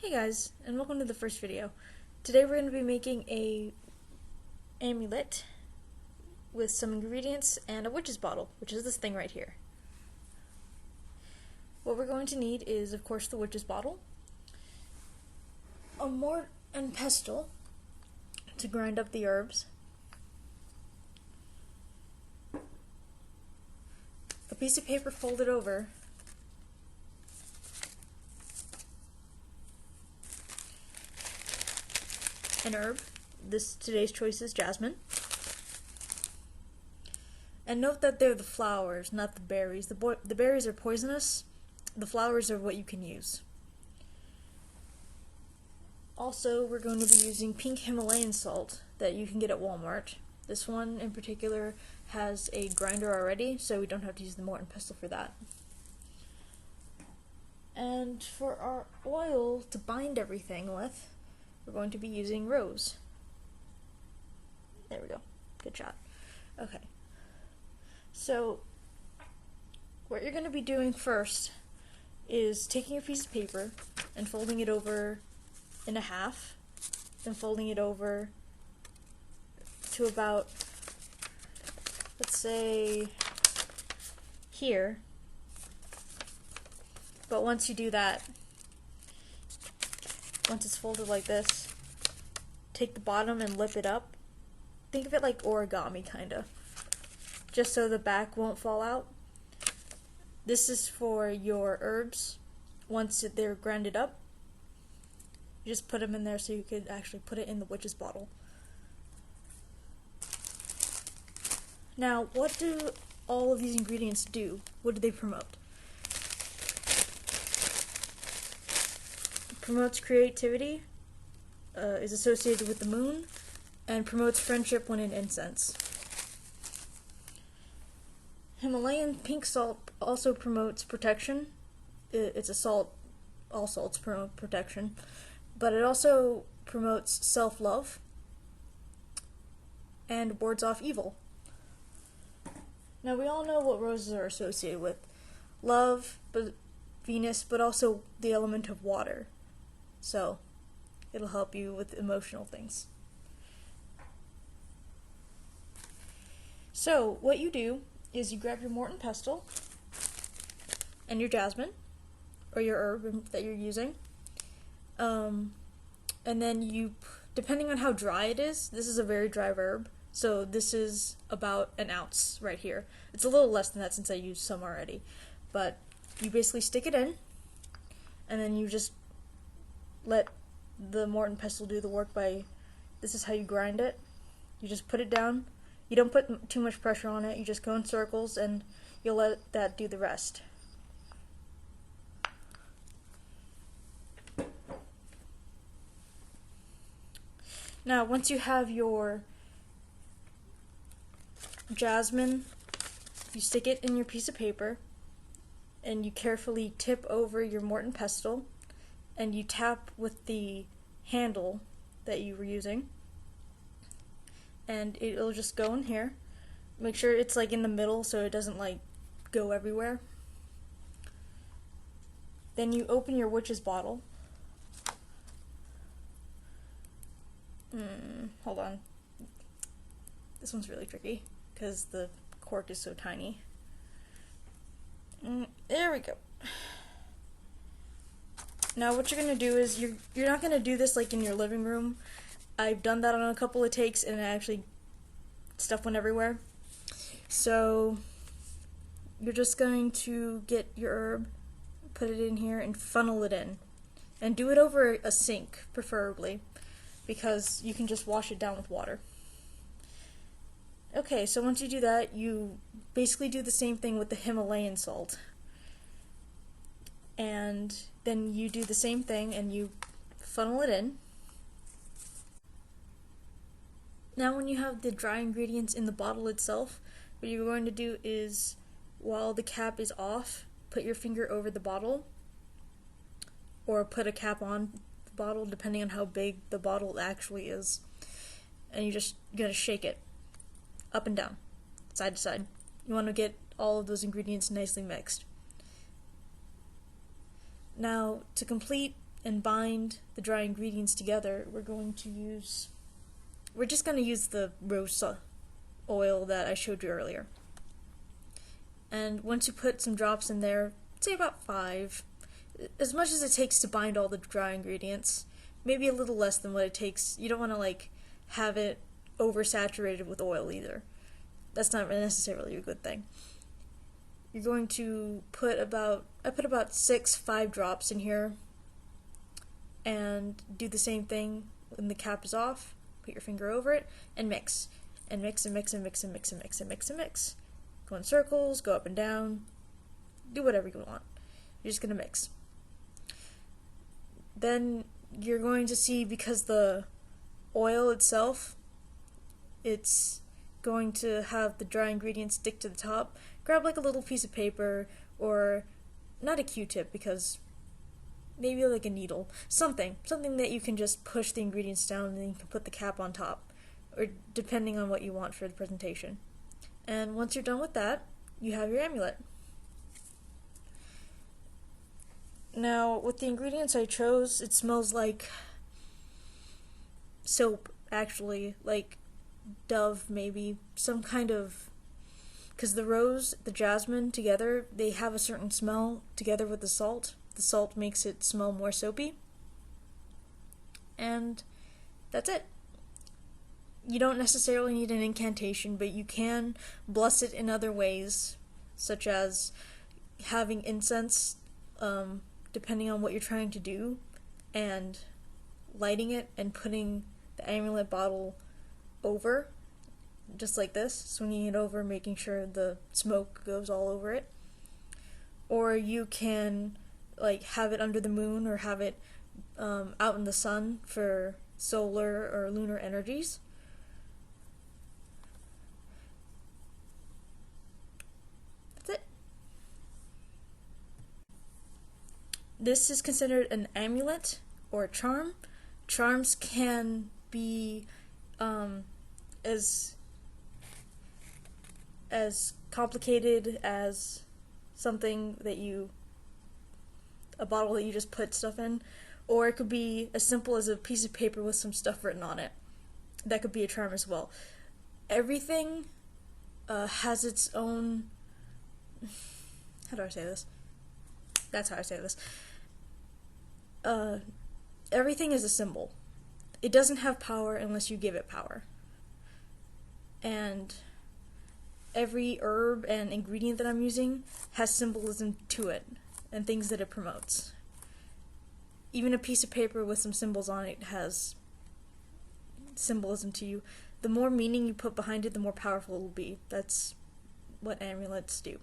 Hey guys, and welcome to the first video. Today we're going to be making a amulet with some ingredients and a witch's bottle, which is this thing right here. What we're going to need is, of course, the witch's bottle, a mort and pestle to grind up the herbs, a piece of paper folded over, an herb. Today's choice is jasmine. And note that they're the flowers, not the berries. The berries are poisonous. The flowers are what you can use. Also, we're going to be using pink Himalayan salt that you can get at Walmart. This one in particular has a grinder already, so we don't have to use the mort and pestle for that. And for our oil to bind everything with, we're going to be using rose. There we go. Good shot. Okay. So, what you're going to be doing first is taking a piece of paper and folding it over in a half, then folding it over to about, let's say, here. But once you do that, once it's folded like this, take the bottom and lip it up. Think of it like origami, kinda. Just so the back won't fall out. This is for your herbs. Once they're grinded up, you just put them in there so you could actually put it in the witch's bottle. Now, what do all of these ingredients do? What do they promote? Promotes creativity, is associated with the moon, and promotes friendship when in incense. Himalayan pink salt also promotes protection. It's a salt, all salts promote protection, but it also promotes self-love and wards off evil. Now we all know what roses are associated with. Love, but Venus, but also the element of water. So, it'll help you with emotional things. So, what you do is you grab your mort and pestle and your jasmine, or your herb that you're using, and then you, depending on how dry it is, this is a very dry herb, so this is about an ounce right here. It's a little less than that since I used some already, but you basically stick it in, and then you just let the mort and pestle do the work by, this is how you grind it. You just put it down. You don't put too much pressure on it. You just go in circles and you'll let that do the rest. Now, once you have your jasmine, you stick it in your piece of paper and you carefully tip over your mort and pestle, and you tap with the handle that you were using, and it'll just go in here. Make sure it's like in the middle so it doesn't like go everywhere. Then you open your witch's bottle. Hold on. This one's really tricky because the cork is so tiny. There we go. Now what you're going to do is, you're not going to do this like in your living room. I've done that on a couple of takes and actually stuff went everywhere. So you're just going to get your herb, put it in here and funnel it in. And do it over a sink, preferably, because you can just wash it down with water. Okay, so once you do that, you basically do the same thing with the Himalayan salt. And then you do the same thing and you funnel it in. Now when you have the dry ingredients in the bottle itself, what you're going to do is, while the cap is off, put your finger over the bottle, or put a cap on the bottle depending on how big the bottle actually is, and you're just going to shake it up and down, side to side. You want to get all of those ingredients nicely mixed. Now, to complete and bind the dry ingredients together, we're just going to use the rose oil that I showed you earlier. And once you put some drops in there, say about 5, as much as it takes to bind all the dry ingredients, maybe a little less than what it takes. You don't want to like have it oversaturated with oil either. That's not necessarily a good thing. You're going to put I put about 6 5 drops in here, and do the same thing when the cap is off. Put your finger over it and mix. And mix and mix and mix and mix and mix and mix and mix. Go in circles, go up and down, do whatever you want. You're just going to mix. Then you're going to see, because the oil itself, it's going to have the dry ingredients stick to the top. Grab like a little piece of paper, or not a Q-tip, because maybe like a needle. Something that you can just push the ingredients down and then you can put the cap on top, or depending on what you want for the presentation. And once you're done with that, you have your amulet. Now, with the ingredients I chose, it smells like soap, actually, like Dove, maybe, some kind of, because the rose, the jasmine together, they have a certain smell together with the salt. The salt makes it smell more soapy. And that's it. You don't necessarily need an incantation, but you can bless it in other ways, such as having incense, depending on what you're trying to do, and lighting it and putting the amulet bottle over, just like this, swinging it over, making sure the smoke goes all over it. Or you can like have it under the moon, or have it out in the sun for solar or lunar energies. That's it. This is considered an amulet or a charm. Charms can be as complicated as something that a bottle that you just put stuff in, or it could be as simple as a piece of paper with some stuff written on it. That could be a charm as well. Everything has its own, how do I say this? That's how I say this. Everything is a symbol. It doesn't have power unless you give it power. And every herb and ingredient that I'm using has symbolism to it, and things that it promotes. Even a piece of paper with some symbols on it has symbolism to you. The more meaning you put behind it, the more powerful it will be. That's what amulets do.